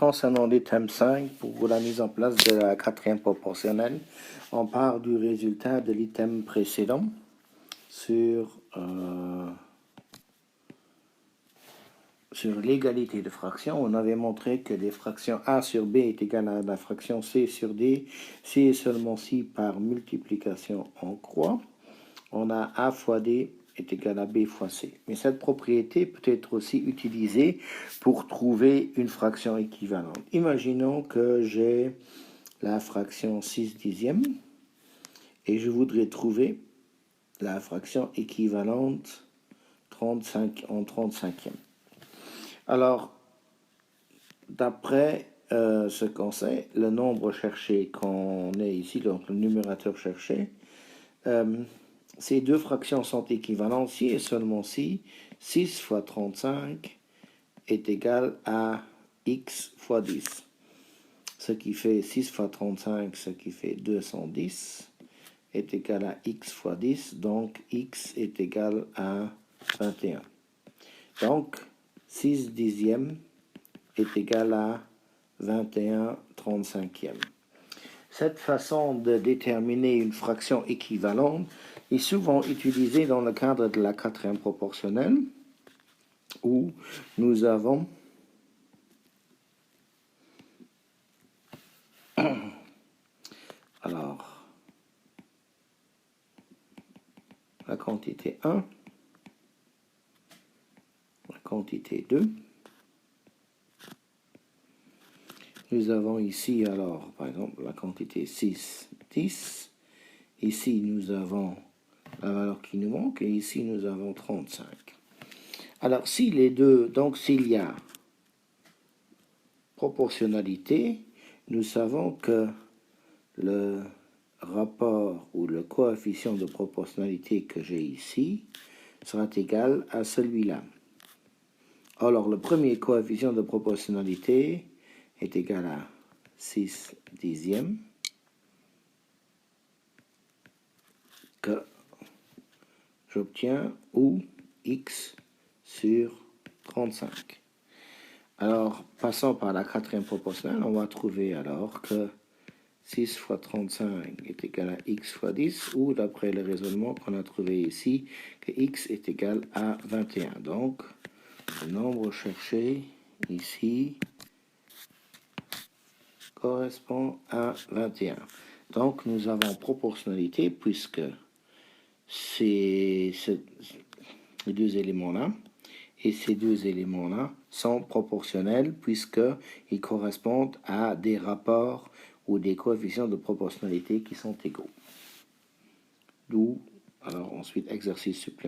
concernant l'item 5, pour la mise en place de la quatrième proportionnelle, on part du résultat de l'item précédent sur l'égalité de fractions. On avait montré que les fractions A sur B est égale à la fraction C sur D, si et seulement si par multiplication en croix, on a A fois D est égal à B fois C. Mais cette propriété peut être aussi utilisée pour trouver une fraction équivalente. Imaginons que j'ai la fraction 6 dixièmes et je voudrais trouver la fraction équivalente en 35e. Alors, d'après ce qu'on sait, le nombre cherché qu'on est ici, donc le numérateur cherché, ces deux fractions sont équivalentes si et seulement si 6 fois 35 est égal à x fois 10. Ce qui fait 6 fois 35, ce qui fait 210, est égal à x fois 10, donc x est égal à 21. Donc, 6 dixièmes est égal à 21 35e. Cette façon de déterminer une fraction équivalente est souvent utilisée dans le cadre de la quatrième proportionnelle, où nous avons alors la quantité 1, la quantité 2. Nous avons ici alors, par exemple, la quantité 6, 10. Ici, nous avons la valeur qui nous manque, et ici, nous avons 35. Alors, si les deux, donc s'il y a proportionnalité, nous savons que le rapport ou le coefficient de proportionnalité que j'ai ici sera égal à celui-là. Alors, le premier coefficient de proportionnalité est égal à 6 dixièmes que j'obtiens, ou x sur 35. Alors, passant par la quatrième proportionnelle, on va trouver alors que 6 fois 35 est égal à x fois 10, ou d'après le raisonnement qu'on a trouvé ici, que x est égal à 21. Donc, le nombre cherché ici correspond à 21. Donc, nous avons proportionnalité puisque c'est les deux éléments-là, et ces deux éléments-là sont proportionnels puisqu'ils correspondent à des rapports ou des coefficients de proportionnalité qui sont égaux. D'où, alors ensuite, exercice supplémentaire.